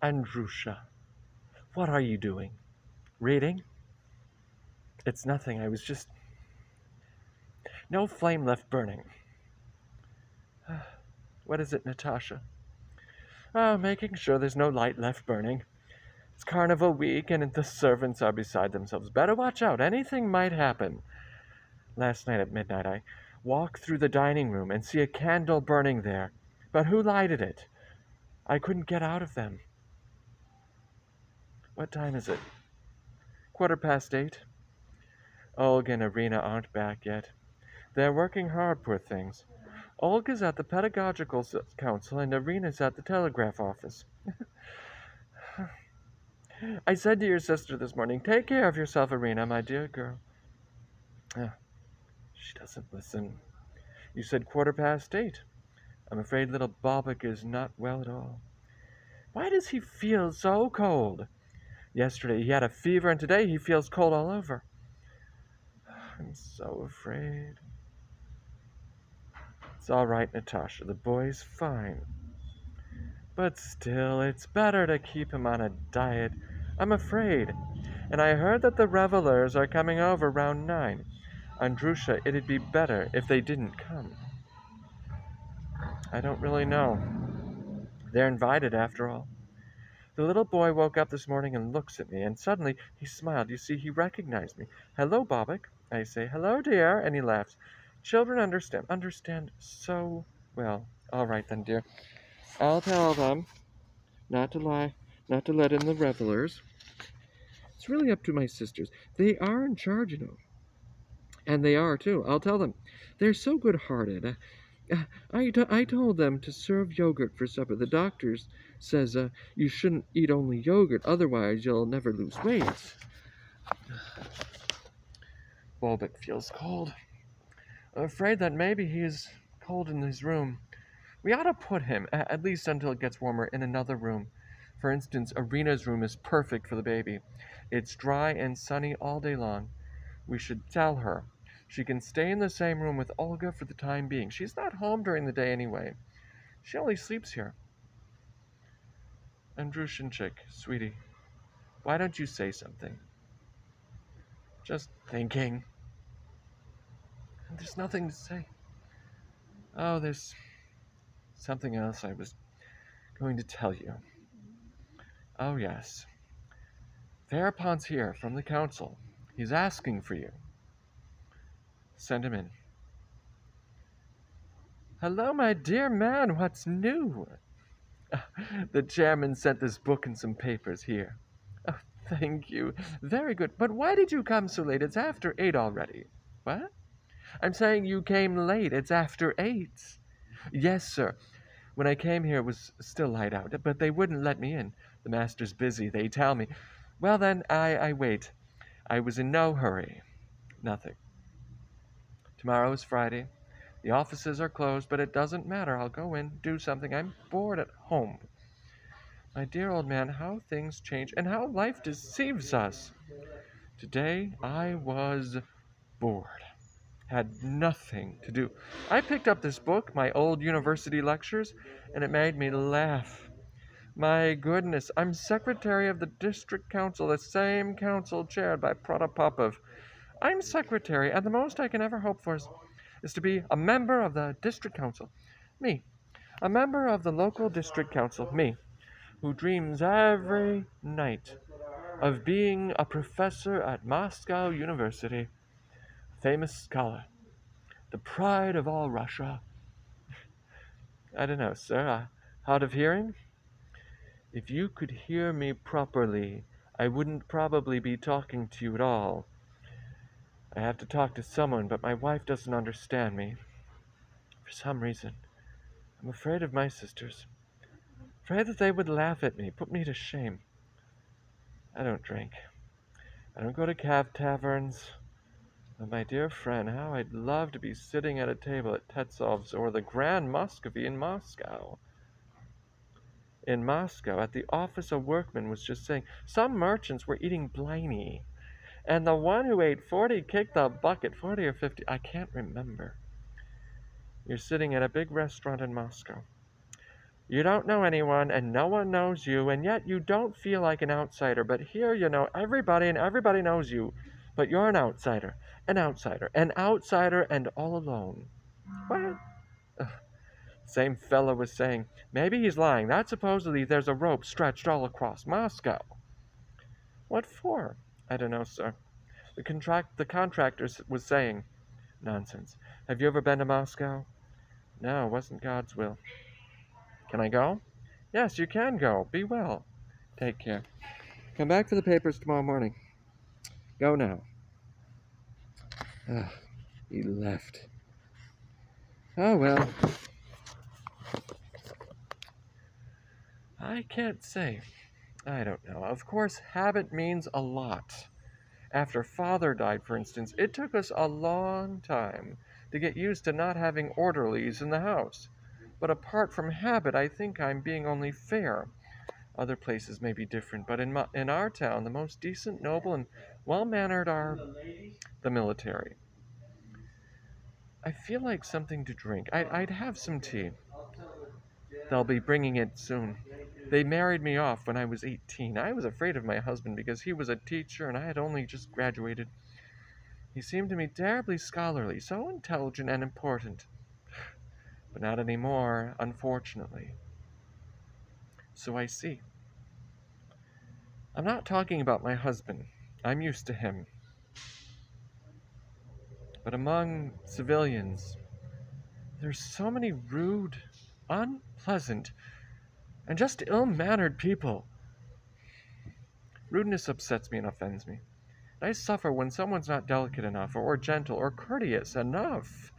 Andrusha, what are you doing? Reading? It's nothing, I was just... No flame left burning. What is it, Natasha? Oh, making sure there's no light left burning. It's Carnival Week, and the servants are beside themselves. Better watch out, anything might happen. Last night at midnight, I walk through the dining room and see a candle burning there. But who lighted it? I couldn't get out of them. What time is it? 8:15. Olga and Irina aren't back yet. They're working hard, poor things. Olga's at the pedagogical council and Irina's at the telegraph office. I said to your sister this morning, take care of yourself, Irina, my dear girl. She doesn't listen. You said 8:15. I'm afraid little Bobik is not well at all. Why does he feel so cold? Yesterday he had a fever, and today he feels cold all over. I'm so afraid. It's all right, Natasha. The boy's fine. But still, it's better to keep him on a diet. I'm afraid. And I heard that the revelers are coming over around 9. Andrusha, it'd be better if they didn't come. I don't really know. They're invited, after all. The little boy woke up this morning and looks at me, and suddenly he smiled. You see, he recognized me. Hello, Bobik. I say, hello, dear, and he laughs. Children understand so well. All right, then, dear. I'll tell them not to lie, not to let in the revelers. It's really up to my sisters. They are in charge, you know. And they are, too. I'll tell them. They're so good-hearted. I told them to serve yogurt for supper. The doctor says you shouldn't eat only yogurt, otherwise you'll never lose weight. Bobik feels cold. I'm afraid that maybe he is cold in his room. We ought to put him, at least until it gets warmer, in another room. For instance, Irina's room is perfect for the baby. It's dry and sunny all day long. We should tell her. She can stay in the same room with Olga for the time being. She's not home during the day anyway. She only sleeps here. Andrushinchik, sweetie, why don't you say something? Just thinking. And there's nothing to say. Oh, there's something else I was going to tell you. Oh, yes. Thereupon's here from the council. He's asking for you. Send him in. Hello, my dear man. What's new? The chairman sent this book and some papers here. Oh, thank you. Very good. But why did you come so late? It's after 8 already. What? I'm saying you came late. It's after 8. Yes, sir. When I came here, it was still light out, but they wouldn't let me in. The master's busy, they tell me. Well, then, I wait. I was in no hurry. Nothing. Tomorrow is Friday. The offices are closed, but it doesn't matter. I'll go in, do something. I'm bored at home. My dear old man, how things change and how life deceives us. Today, I was bored. Had nothing to do. I picked up this book, my old university lectures, and it made me laugh. My goodness, I'm secretary of the district council, the same council chaired by Protopopov. I'm secretary, and the most I can ever hope for is to be a member of the district council. Me, a member of the local district council, me, who dreams every night of being a professor at Moscow University. Famous scholar, the pride of all Russia. I don't know, sir, hard of hearing? If you could hear me properly, I wouldn't probably be talking to you at all. I have to talk to someone, but my wife doesn't understand me. For some reason, I'm afraid of my sisters. Afraid that they would laugh at me, put me to shame. I don't drink. I don't go to taverns. But my dear friend, how I'd love to be sitting at a table at Tetsov's or the Grand Muscovy in Moscow. In Moscow, at the office, a workman was just saying some merchants were eating bliny, and the one who ate 40 kicked the bucket, 40 or 50, I can't remember. You're sitting at a big restaurant in Moscow. You don't know anyone, and no one knows you, and yet you don't feel like an outsider. But here you know everybody, and everybody knows you. But you're an outsider, an outsider, an outsider, and all alone. What? Ugh. Same fellow was saying, maybe he's lying, that supposedly there's a rope stretched all across Moscow. What for? I don't know, sir. The contractor was saying. Nonsense. Have you ever been to Moscow? No, it wasn't God's will. Can I go? Yes, you can go. Be well. Take care. Come back for the papers tomorrow morning. Go now. Ah, he left. Oh, well. I can't say. I don't know. Of course, habit means a lot. After Father died, for instance, it took us a long time to get used to not having orderlies in the house. But apart from habit, I think I'm being only fair. Other places may be different, but in our town, the most decent, noble, and well-mannered are the military. I feel like something to drink. I'd have some tea. They'll be bringing it soon. They married me off when I was 18. I was afraid of my husband because he was a teacher and I had only just graduated. He seemed to me terribly scholarly, so intelligent and important. But not anymore, unfortunately. So I see. I'm not talking about my husband. I'm used to him. But among civilians, there's so many rude, unpleasant, and just ill-mannered people. Rudeness upsets me and offends me. I suffer when someone's not delicate enough, or gentle, or courteous enough.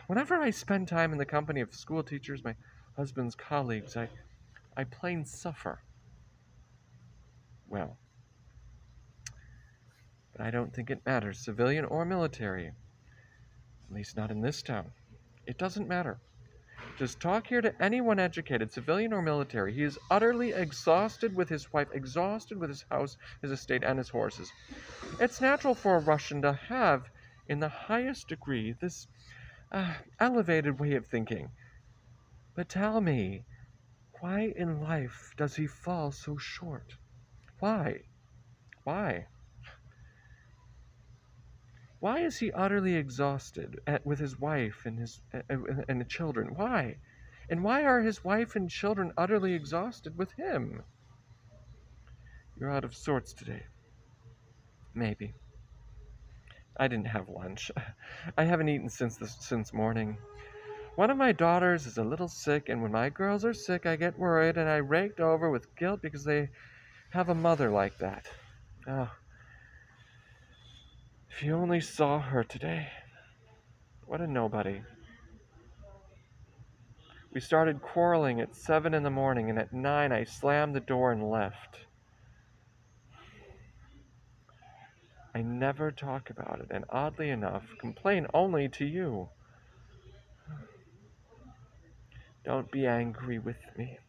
Whenever I spend time in the company of school teachers, my husband's colleagues, I plain suffer. Well, but I don't think it matters, civilian or military. At least not in this town. It doesn't matter. Just talk here to anyone educated, civilian or military. He is utterly exhausted with his wife, exhausted with his house, his estate, and his horses. It's natural for a Russian to have, in the highest degree, this elevated way of thinking. But tell me, why in life does he fall so short? Why? Why? Why is he utterly exhausted with his wife and the children? Why? And why are his wife and children utterly exhausted with him? You're out of sorts today. Maybe. I didn't have lunch. I haven't eaten since morning. One of my daughters is a little sick, and when my girls are sick, I get worried, and I raked over with guilt because they have a mother like that. Oh, if you only saw her today. What a nobody. We started quarreling at 7 in the morning, and at 9 I slammed the door and left. I never talk about it, and oddly enough, complain only to you. Don't be angry with me.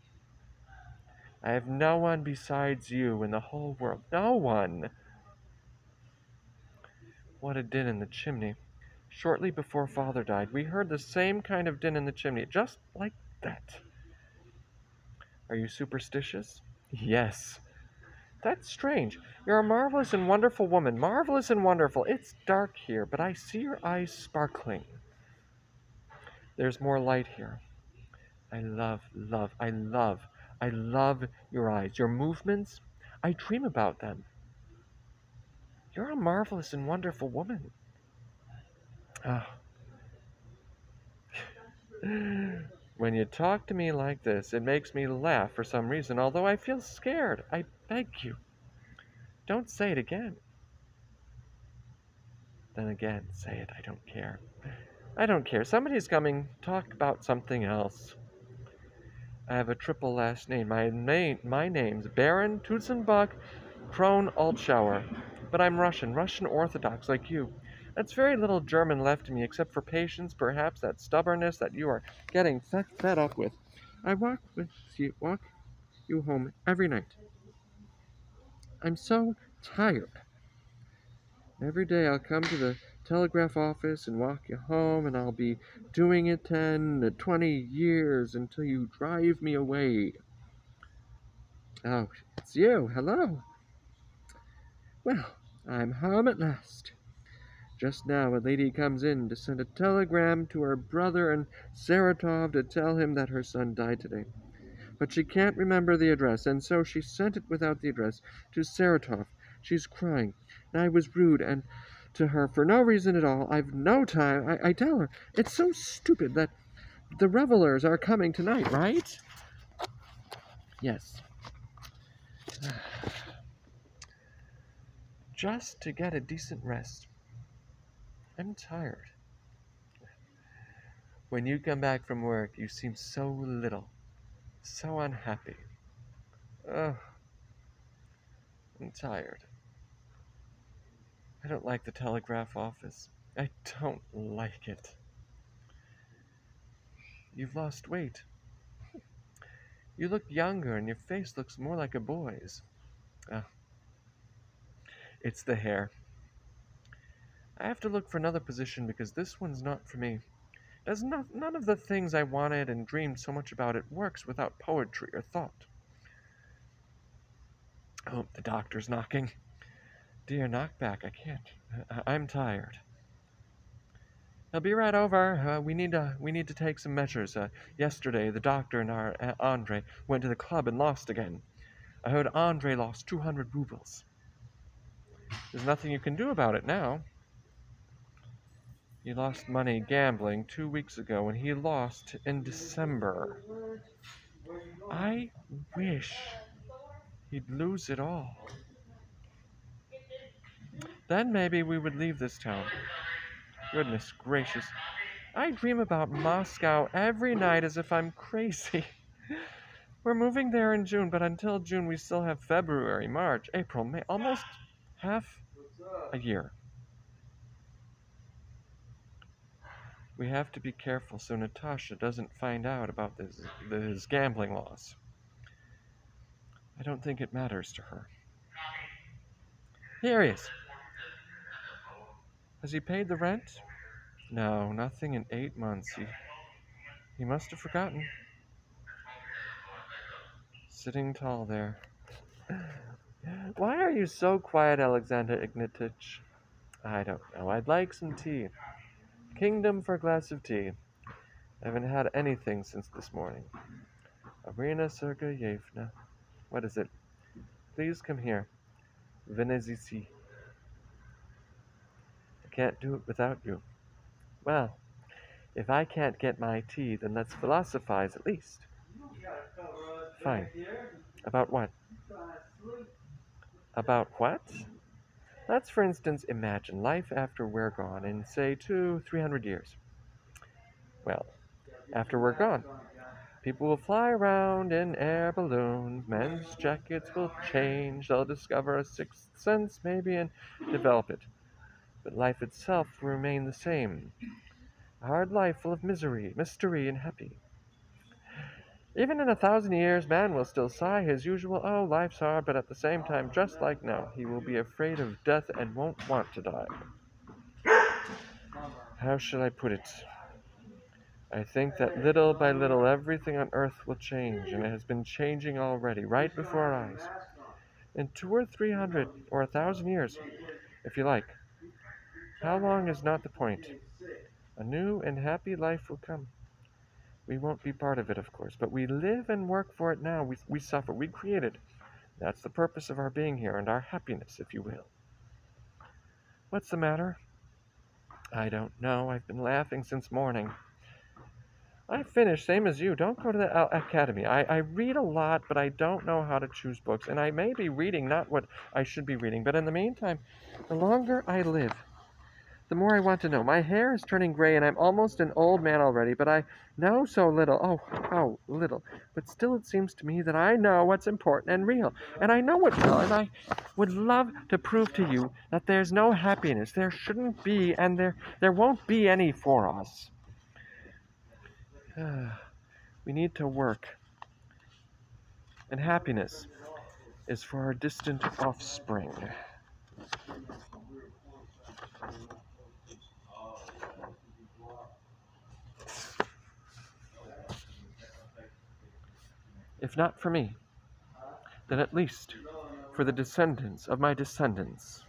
I have no one besides you in the whole world. No one! What a din in the chimney. Shortly before Father died, we heard the same kind of din in the chimney, just like that. Are you superstitious? Yes. That's strange. You're a marvelous and wonderful woman. Marvelous and wonderful. It's dark here, but I see your eyes sparkling. There's more light here. I love your eyes. Your movements, I dream about them. You're a marvelous and wonderful woman. Ah. When you talk to me like this, it makes me laugh for some reason, although I feel scared. I beg you, don't say it again. Then again, say it. I don't care. I don't care. Somebody's coming. Talk about something else. I have a triple last name. My name's Baron Tutzenbach Kron Altschauer. But I'm Russian Orthodox like you. That's very little German left in me, except for patience, perhaps that stubbornness that you are getting fed up with. I walk you home every night. I'm so tired. Every day I'll come to the telegraph office and walk you home, and I'll be doing it 10 to 20 years until you drive me away. Oh, it's you. Hello. Well, I'm home at last. Just now a lady comes in to send a telegram to her brother in Saratov to tell him that her son died today. But she can't remember the address, and so she sent it without the address to Saratov. She's crying, and I was rude and to her for no reason at all. I've no time. I tell her it's so stupid that the revelers are coming tonight, right? Yes. Just to get a decent rest. I'm tired. When you come back from work, you seem so little, so unhappy. Ugh, I'm tired. I don't like the telegraph office. I don't like it. You've lost weight. You look younger and your face looks more like a boy's. It's the hair. I have to look for another position because this one's not for me. None of the things I wanted and dreamed so much about it works without poetry or thought. Oh, the doctor's knocking. Dear, knock back. I can't. I'm tired. He'll be right over. We need to take some measures. Yesterday, the doctor and our Andre went to the club and lost again. I heard Andre lost 200 rubles. There's nothing you can do about it now. He lost money gambling 2 weeks ago, and he lost in December. I wish he'd lose it all. Then maybe we would leave this town. Goodness gracious. I dream about Moscow every night as if I'm crazy. We're moving there in June, but until June we still have February, March, April, May, almost half a year. We have to be careful so Natasha doesn't find out about his gambling loss. I don't think it matters to her. Here he is. Has he paid the rent? No, nothing in 8 months. He must have forgotten. Sitting tall there. Why are you so quiet, Alexander Ignatitch? I don't know. I'd like some tea. Kingdom for a glass of tea. I haven't had anything since this morning. Arina Sergeyevna. What is it? Please come here. Venez ici. I can't do it without you. Well, if I can't get my tea, then let's philosophize at least. Fine. About what? About what? Let's, for instance, imagine life after we're gone in, say, 200-300 years. Well, after we're gone, people will fly around in air balloons, men's jackets will change, they'll discover a sixth sense maybe and develop it. But life itself will remain the same. A hard life full of misery, mystery, and happy. Even in 1,000 years, man will still sigh his usual, oh, life's hard, but at the same time, just like now, he will be afraid of death and won't want to die. How shall I put it? I think that little by little everything on earth will change, and it has been changing already, right before our eyes. In 200 or 300 or 1,000 years, if you like. How long is not the point. A new and happy life will come. We won't be part of it, of course, but we live and work for it now. We suffer. We create it. That's the purpose of our being here and our happiness, if you will. What's the matter? I don't know. I've been laughing since morning. I finished, same as you. Don't go to the academy. I read a lot, but I don't know how to choose books. And I may be reading not what I should be reading. But in the meantime, the longer I live, the more I want to know. My hair is turning gray, and I'm almost an old man already, but I know so little. Oh, how little. But still it seems to me that I know what's important and real. And I know it well, and I would love to prove to you that there's no happiness. There shouldn't be, and there won't be any for us. We need to work. And happiness is for our distant offspring. If not for me, then at least for the descendants of my descendants.